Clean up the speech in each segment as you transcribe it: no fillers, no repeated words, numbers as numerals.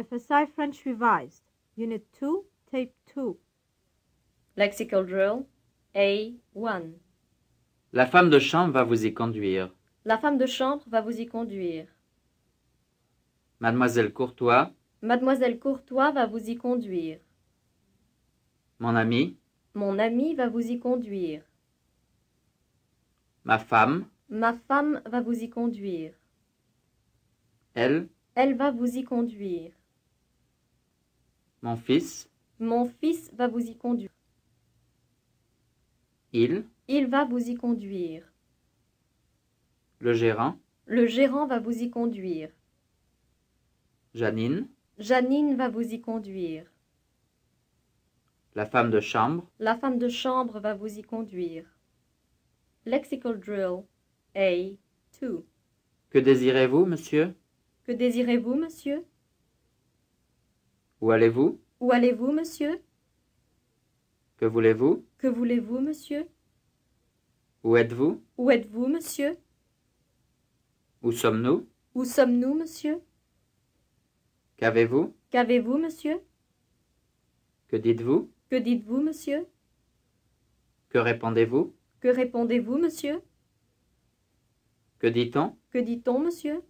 FSI French Revised, Unit 2, Tape 2. Lexical Drill A1. La femme de chambre va vous y conduire. La femme de chambre va vous y conduire. Mademoiselle Courtois, Mademoiselle Courtois va vous y conduire. mon ami, Mon ami va vous y conduire. ma femme, Ma femme va vous y conduire. elle, Elle va vous y conduire. mon fils, Mon fils va vous y conduire. il va vous y conduire. le gérant, Le gérant va vous y conduire. Janine, Janine va vous y conduire. la femme de chambre, La femme de chambre va vous y conduire. Lexical Drill A2. que désirez-vous, monsieur? Que désirez-vous, monsieur? Où allez-vous? Où allez-vous, monsieur? Que voulez-vous? Que voulez-vous, monsieur? Où êtes-vous? Où êtes-vous, monsieur? Où sommes-nous? Où sommes-nous, monsieur? Qu'avez-vous? Qu'avez-vous, monsieur? Que dites-vous? Que dites-vous, monsieur? Que répondez-vous? Que répondez-vous, monsieur? Que dit-on? Que dit-on, monsieur?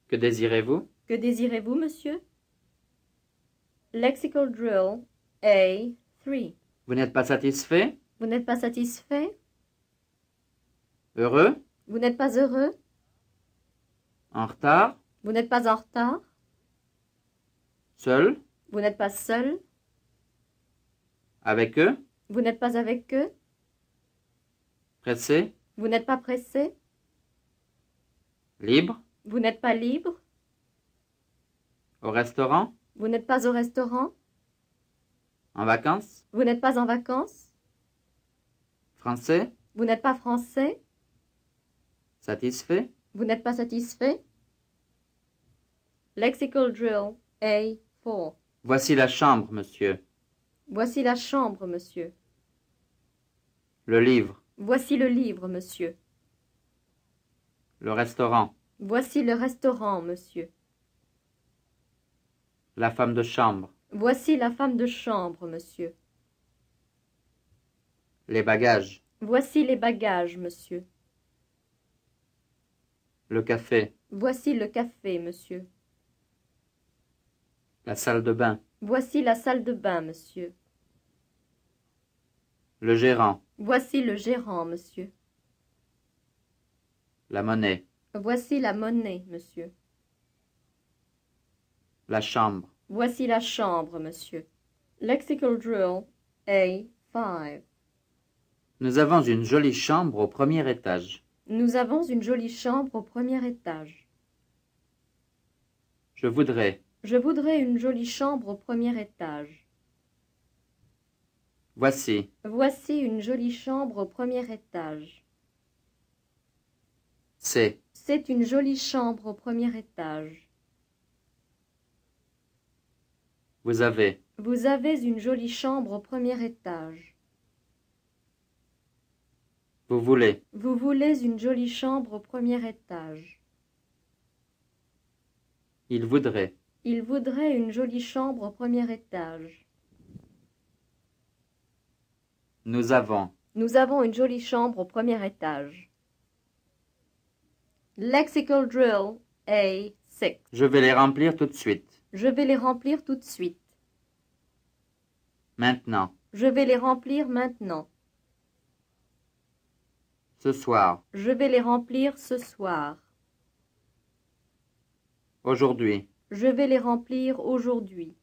Que désirez-vous? Que désirez-vous, monsieur? Lexical Drill A3. Vous n'êtes pas satisfait? Vous n'êtes pas satisfait? Heureux? Vous n'êtes pas heureux? En retard? Vous n'êtes pas en retard? Seul? Vous n'êtes pas seul? Avec eux? Vous n'êtes pas avec eux? Pressé? Vous n'êtes pas pressé? Libre? Vous n'êtes pas libre? Au restaurant? Vous n'êtes pas au restaurant? En vacances? Vous n'êtes pas en vacances? Français? Vous n'êtes pas français? Satisfait? Vous n'êtes pas satisfait? Lexical Drill A4. Voici la chambre, monsieur. Voici la chambre, monsieur. Le livre. Voici le livre, monsieur. Le restaurant. Voici le restaurant, monsieur. La femme de chambre. Voici la femme de chambre, monsieur. Les bagages. Voici les bagages, monsieur. Le café. Voici le café, monsieur. La salle de bain. Voici la salle de bain, monsieur. Le gérant. Voici le gérant, monsieur. La monnaie. Voici la monnaie, monsieur. La chambre. Voici la chambre, monsieur. Lexical Drill A5. Nous avons une jolie chambre au premier étage. Nous avons une jolie chambre au premier étage. Je voudrais. Je voudrais une jolie chambre au premier étage. Voici. Voici une jolie chambre au premier étage. C'est une jolie chambre au premier étage. Vous avez. Vous avez une jolie chambre au premier étage. Vous voulez. Vous voulez une jolie chambre au premier étage. Il voudrait. Il voudrait une jolie chambre au premier étage. Nous avons. Nous avons une jolie chambre au premier étage. Lexical Drill A6. Je vais les remplir tout de suite. Je vais les remplir tout de suite. Maintenant. Je vais les remplir maintenant. Ce soir. Je vais les remplir ce soir. Aujourd'hui. Je vais les remplir aujourd'hui.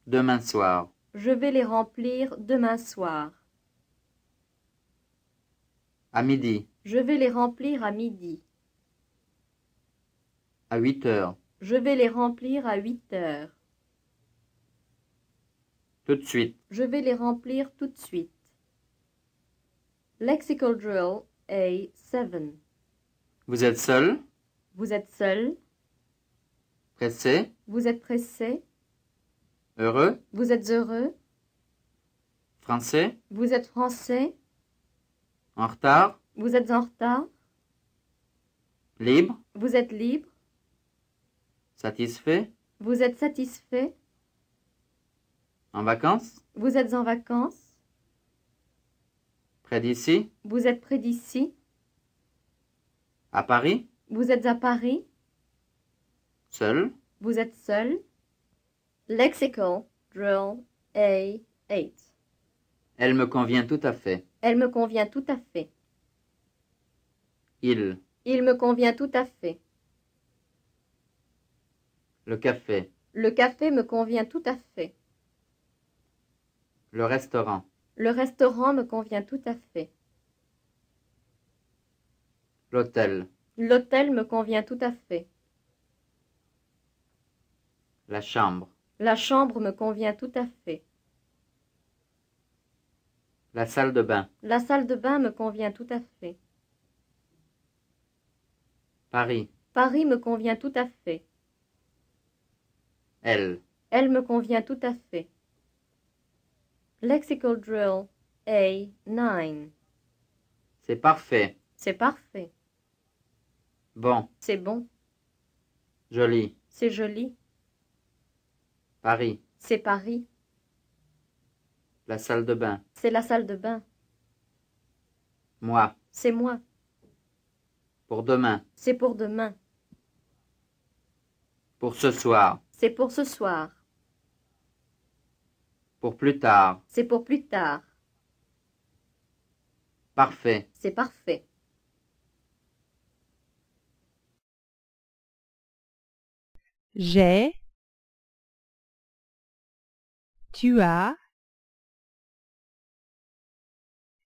Demain soir. Je vais les remplir demain soir. À midi. Je vais les remplir à midi. À 8 heures. Je vais les remplir à 8 heures. Tout de suite. Je vais les remplir tout de suite. Lexical Drill A7. Vous êtes seul? Vous êtes seul? Pressé? Vous êtes pressé? Heureux? Vous êtes heureux? Français? Vous êtes français? En retard? Vous êtes en retard? Libre? Vous êtes libre? Satisfait? Vous êtes satisfait? En vacances? Vous êtes en vacances? Près d'ici? Vous êtes près d'ici? À Paris? Vous êtes à Paris? Seul? Vous êtes seul? Lexical Drill A8. Elle me convient tout à fait. Elle me convient tout à fait. Il. Il me convient tout à fait. Le café. Le café me convient tout à fait. Le restaurant. Le restaurant me convient tout à fait. L'hôtel. L'hôtel me convient tout à fait. La chambre. La chambre me convient tout à fait. La salle de bain. La salle de bain me convient tout à fait. Paris. Paris me convient tout à fait. Elle. Elle me convient tout à fait. Lexical Drill A9. C'est parfait. C'est parfait. Bon. C'est bon. Joli. C'est joli. Paris. C'est Paris. La salle de bain. C'est la salle de bain. Moi. C'est moi. Pour demain. C'est pour demain. Pour ce soir. C'est pour ce soir. Pour plus tard. C'est pour plus tard. Parfait. C'est parfait. J'ai, tu as,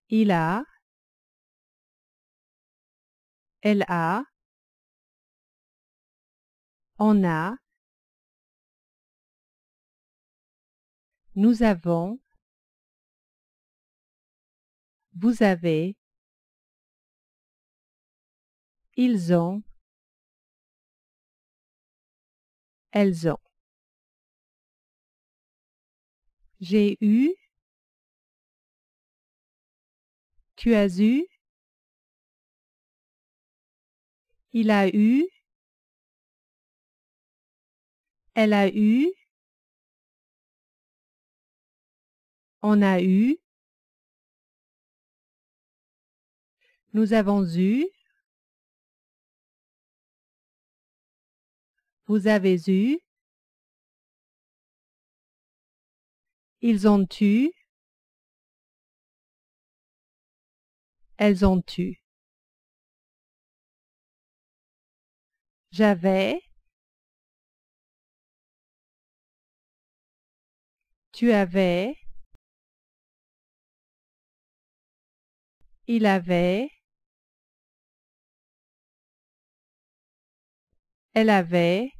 il a, elle a, on a, nous avons, vous avez, ils ont, elles ont. J'ai eu, tu as eu, il a eu, elle a eu, on a eu, nous avons eu, vous avez eu, ils ont eu, elles ont eu. J'avais, tu avais, il avait, elle avait,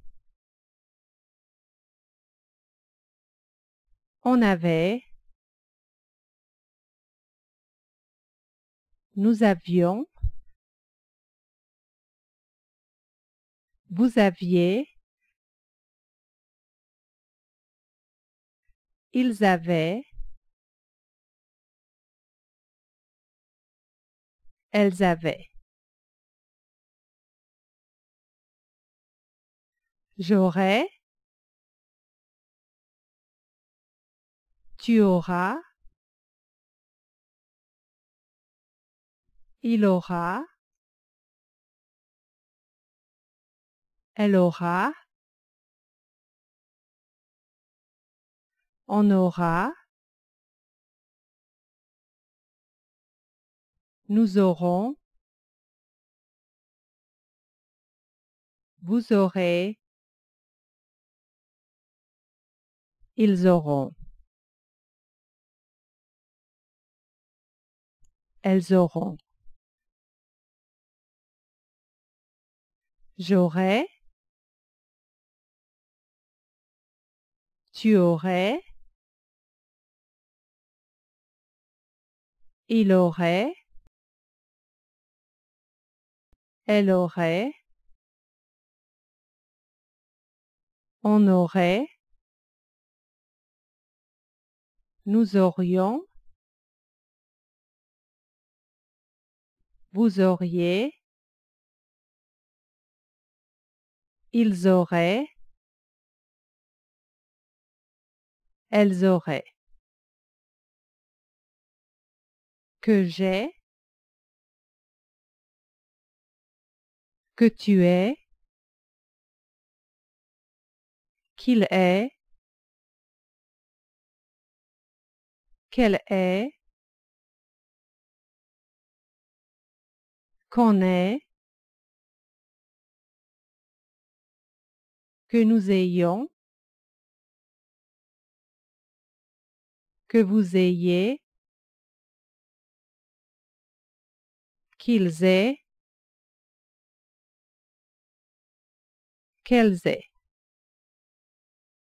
on avait, nous avions, vous aviez, ils avaient, elles avaient. J'aurais, tu auras, il aura, elle aura, on aura, nous aurons, vous aurez, ils auront, elles auront. J'aurais, tu aurais, il aurait, elle aurait, on aurait, nous aurions, vous auriez, ils auraient, elles auraient. Que j'ai, que tu es, qu'il est, qu'elle est, qu'on est, que nous ayons, que vous ayez, qu'ils aient, qu'elles aient.